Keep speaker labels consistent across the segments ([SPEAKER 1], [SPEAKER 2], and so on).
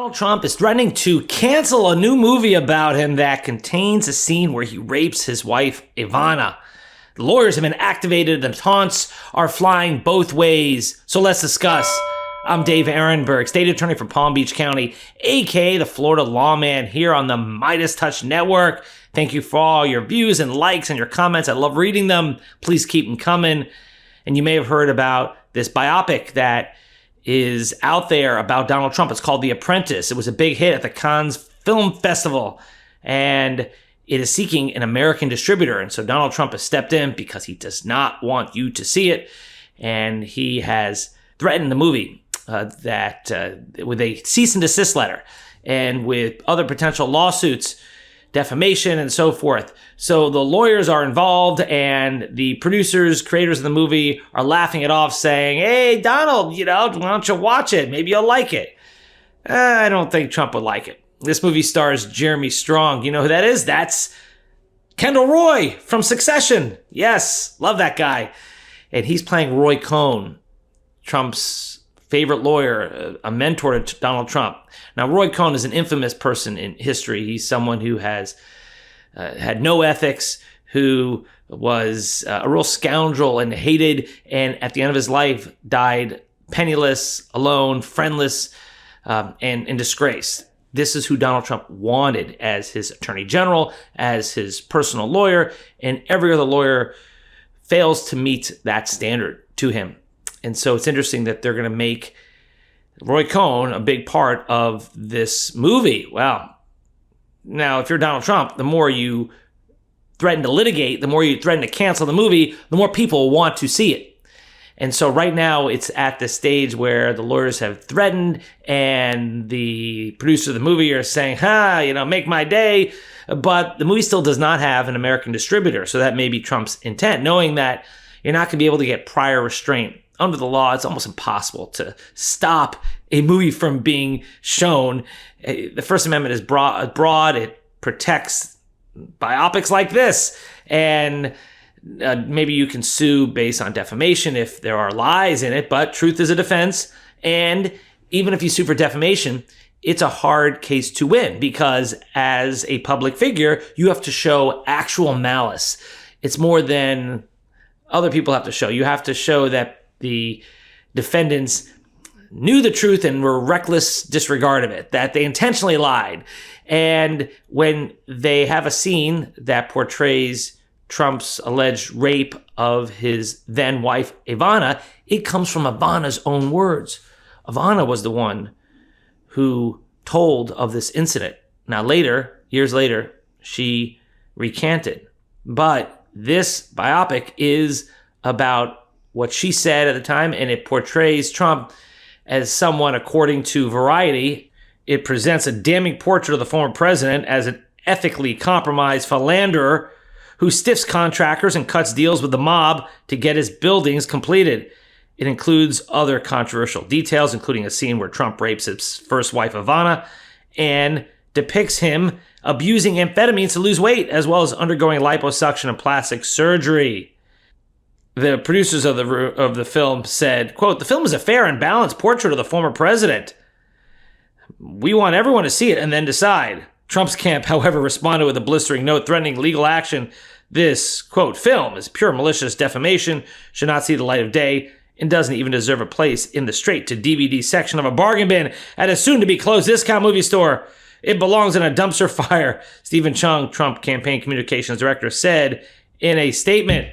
[SPEAKER 1] Donald Trump is threatening to cancel a new movie about him that contains a scene where he rapes his wife, Ivana. The lawyers have been activated. The taunts are flying both ways. So let's discuss. I'm Dave Aronberg, state attorney for Palm Beach County, aka the Florida lawman, here on the MeidasTouch network. Thank you for all your views and likes and your comments. I love reading them. Please keep them coming. And you may have heard about this biopic that is out there about Donald Trump. It's called The Apprentice. It was a big hit at the Cannes Film Festival, and it is seeking an American distributor. And so Donald Trump has stepped in because he does not want you to see it, and he has threatened the movie with a cease and desist letter and with other potential lawsuits, defamation, and so forth. So the lawyers are involved, and the producers, creators of the movie are laughing it off, saying, "Hey, Donald, why don't you watch it? Maybe you'll like it." I don't think Trump would like it. This movie stars Jeremy Strong. You know who that is? That's Kendall Roy from Succession. Yes, love that guy. And he's playing Roy Cohn, Trump's favorite lawyer, a mentor to Donald Trump. Now, Roy Cohn is an infamous person in history. He's someone who has had no ethics, who was a real scoundrel and hated, and at the end of his life died penniless, alone, friendless, and in disgrace. This is who Donald Trump wanted as his attorney general, as his personal lawyer, and every other lawyer fails to meet that standard to him. And so it's interesting that they're going to make Roy Cohn a big part of this movie. Well, now, if you're Donald Trump, the more you threaten to litigate, the more you threaten to cancel the movie, the more people want to see it. And so right now it's at the stage where the lawyers have threatened, and the producers of the movie are saying, make my day. But the movie still does not have an American distributor. So that may be Trump's intent, knowing that you're not going to be able to get prior restraint. Under the law, it's almost impossible to stop a movie from being shown. The First Amendment is broad. It protects biopics like this. And maybe you can sue based on defamation if there are lies in it, but truth is a defense. And even if you sue for defamation, it's a hard case to win, because as a public figure, you have to show actual malice. It's more than other people have to show. You have to show that the defendants knew the truth and were reckless disregard of it, that they intentionally lied. And when they have a scene that portrays Trump's alleged rape of his then wife, Ivana, it comes from Ivana's own words. Ivana was the one who told of this incident. Now later, years later, she recanted. But this biopic is about what she said at the time, and it portrays Trump as someone, according to Variety, it presents a damning portrait of the former president as an ethically compromised philanderer who stiffs contractors and cuts deals with the mob to get his buildings completed. It includes other controversial details, including a scene where Trump rapes his first wife, Ivana, and depicts him abusing amphetamines to lose weight, as well as undergoing liposuction and plastic surgery. The producers of the film said, quote, "The film is a fair and balanced portrait of the former president. We want everyone to see it and then decide." Trump's camp, however, responded with a blistering note threatening legal action. This, quote, "film is pure malicious defamation, should not see the light of day, and doesn't even deserve a place in the straight-to-DVD section of a bargain bin at a soon-to-be-closed discount movie store. It belongs in a dumpster fire," Stephen Chung, Trump campaign communications director, said in a statement.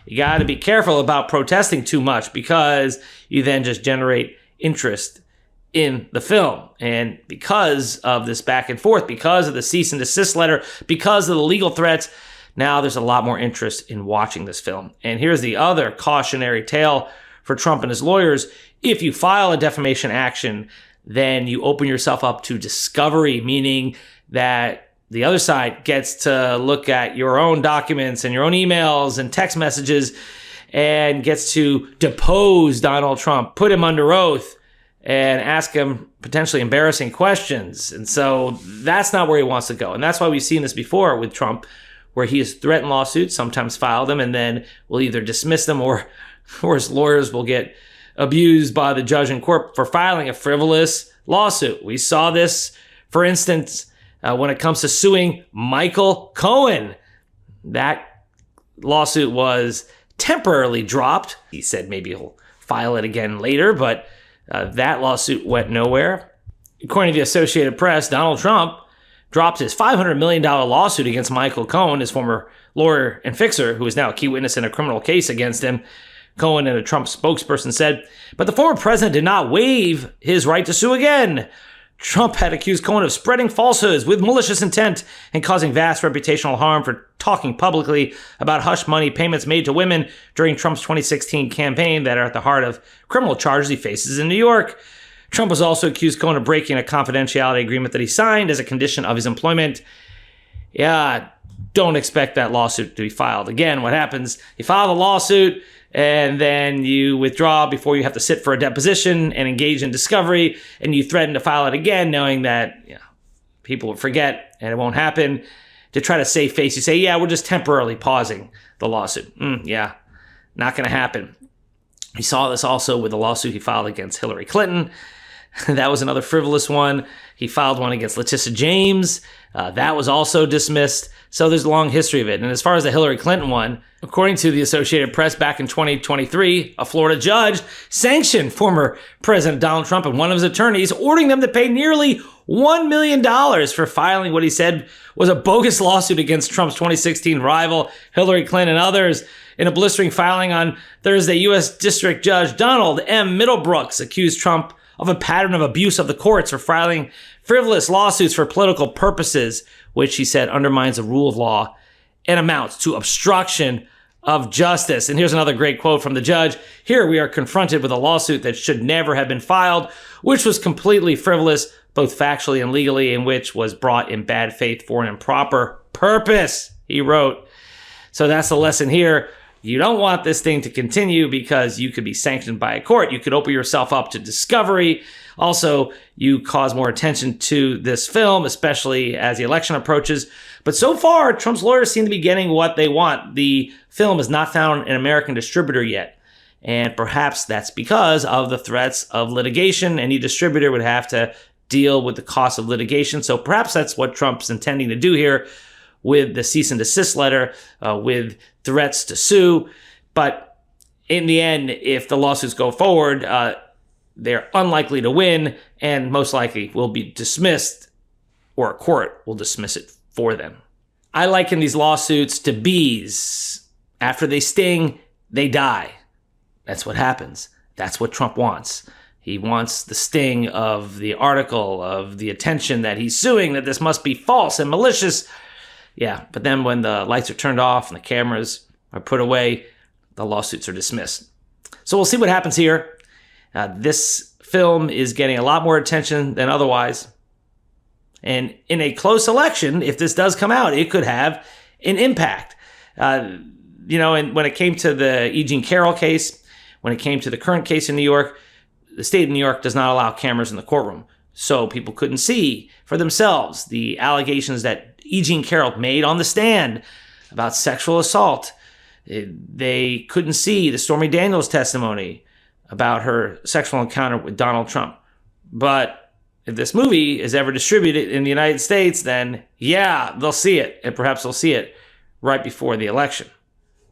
[SPEAKER 1] You got to be careful about protesting too much, because you then just generate interest in the film. And because of this back and forth, because of the cease and desist letter, because of the legal threats, now there's a lot more interest in watching this film. And here's the other cautionary tale for Trump and his lawyers. If you file a defamation action, then you open yourself up to discovery, meaning that the other side gets to look at your own documents and your own emails and text messages and gets to depose Donald Trump, put him under oath, and ask him potentially embarrassing questions. And so that's not where he wants to go. And that's why we've seen this before with Trump, where he has threatened lawsuits, sometimes filed them, and then will either dismiss them or his lawyers will get abused by the judge in court for filing a frivolous lawsuit. We saw this, for instance, when it comes to suing Michael Cohen. That lawsuit was temporarily dropped. He said maybe he'll file it again later, but that lawsuit went nowhere. According to the Associated Press, Donald Trump dropped his $500 million lawsuit against Michael Cohen, his former lawyer and fixer, who is now a key witness in a criminal case against him. Cohen and a Trump spokesperson said, but the former president did not waive his right to sue again. Trump had accused Cohen of spreading falsehoods with malicious intent and causing vast reputational harm for talking publicly about hush money payments made to women during Trump's 2016 campaign that are at the heart of criminal charges he faces in New York. Trump was also accused Cohen of breaking a confidentiality agreement that he signed as a condition of his employment. Yeah, don't expect that lawsuit to be filed. Again, what happens, you file the lawsuit, and then you withdraw before you have to sit for a deposition and engage in discovery, and you threaten to file it again, knowing that people will forget and it won't happen. To try to save face, you say, yeah, we're just temporarily pausing the lawsuit. Yeah, not going to happen. We saw this also with the lawsuit he filed against Hillary Clinton. That was another frivolous one. He filed one against Letitia James. That was also dismissed. So there's a long history of it. And as far as the Hillary Clinton one, according to the Associated Press, back in 2023, a Florida judge sanctioned former President Donald Trump and one of his attorneys, ordering them to pay nearly $1 million for filing what he said was a bogus lawsuit against Trump's 2016 rival, Hillary Clinton, and others. In a blistering filing on Thursday, U.S. District Judge Donald M. Middlebrooks accused Trump of a pattern of abuse of the courts for filing frivolous lawsuits for political purposes, which he said undermines the rule of law and amounts to obstruction of justice. And here's another great quote from the judge. Here we are confronted with a lawsuit that should never have been filed, which was completely frivolous, both factually and legally, and which was brought in bad faith for an improper purpose, he wrote. So that's the lesson here. You don't want this thing to continue because you could be sanctioned by a court. You could open yourself up to discovery. Also, you cause more attention to this film, especially as the election approaches. But so far, Trump's lawyers seem to be getting what they want. The film has not found an American distributor yet. And perhaps that's because of the threats of litigation. Any distributor would have to deal with the cost of litigation. So perhaps that's what Trump's intending to do here with the cease and desist letter, with threats to sue. But in the end, if the lawsuits go forward, they're unlikely to win and most likely will be dismissed, or a court will dismiss it for them. I liken these lawsuits to bees. After they sting, they die. That's what happens. That's what Trump wants. He wants the sting of the article, of the attention that he's suing, that this must be false and malicious. Yeah, but then when the lights are turned off and the cameras are put away, the lawsuits are dismissed. So we'll see what happens here. This film is getting a lot more attention than otherwise. And in a close election, if this does come out, it could have an impact. And when it came to the E. Jean Carroll case, when it came to the current case in New York, the state of New York does not allow cameras in the courtroom. So people couldn't see for themselves the allegations that E. Jean Carroll made on the stand about sexual assault. They couldn't see the Stormy Daniels testimony about her sexual encounter with Donald Trump. But if this movie is ever distributed in the United States, then yeah, they'll see it. And perhaps they'll see it right before the election.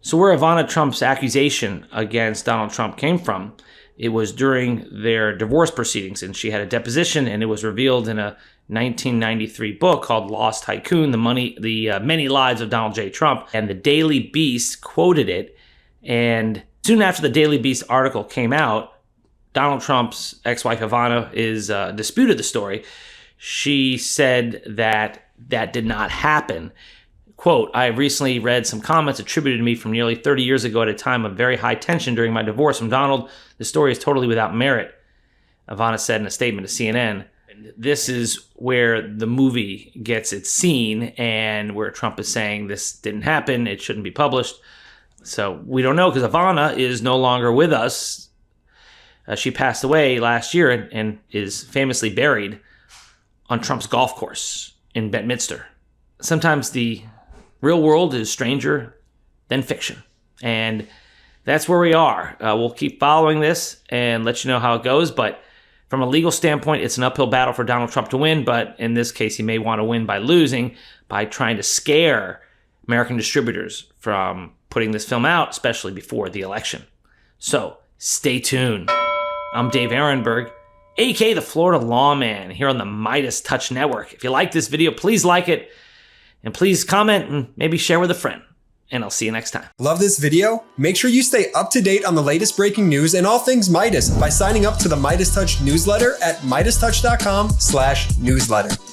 [SPEAKER 1] So where Ivana Trump's accusation against Donald Trump came from, it was during their divorce proceedings, and she had a deposition, and it was revealed in a 1993 book called Lost Tycoon, the Many Lives of Donald J. Trump. And the Daily Beast quoted it. And soon after the Daily Beast article came out, Donald Trump's ex-wife Ivana disputed the story. She said that did not happen. Quote, I have recently read some comments attributed to me from nearly 30 years ago at a time of very high tension during my divorce from Donald. The story is totally without merit, Ivana said in a statement to CNN. This is where the movie gets its scene and where Trump is saying this didn't happen, it shouldn't be published. So we don't know because Ivana is no longer with us. She passed away last year and is famously buried on Trump's golf course in Bedminster. Sometimes the real world is stranger than fiction. And that's where we are. We'll keep following this and let you know how it goes. But From a legal standpoint, it's an uphill battle for Donald Trump to win, but in this case, he may want to win by losing, by trying to scare American distributors from putting this film out, especially before the election. So stay tuned. I'm Dave Aronberg, aka the Florida Lawman, here on the MeidasTouch Network. If you like this video, please like it, and please comment and maybe share with a friend. And I'll see you next time.
[SPEAKER 2] Love this video? Make sure you stay up to date on the latest breaking news and all things Midas by signing up to the MeidasTouch newsletter at MeidasTouch.com/newsletter.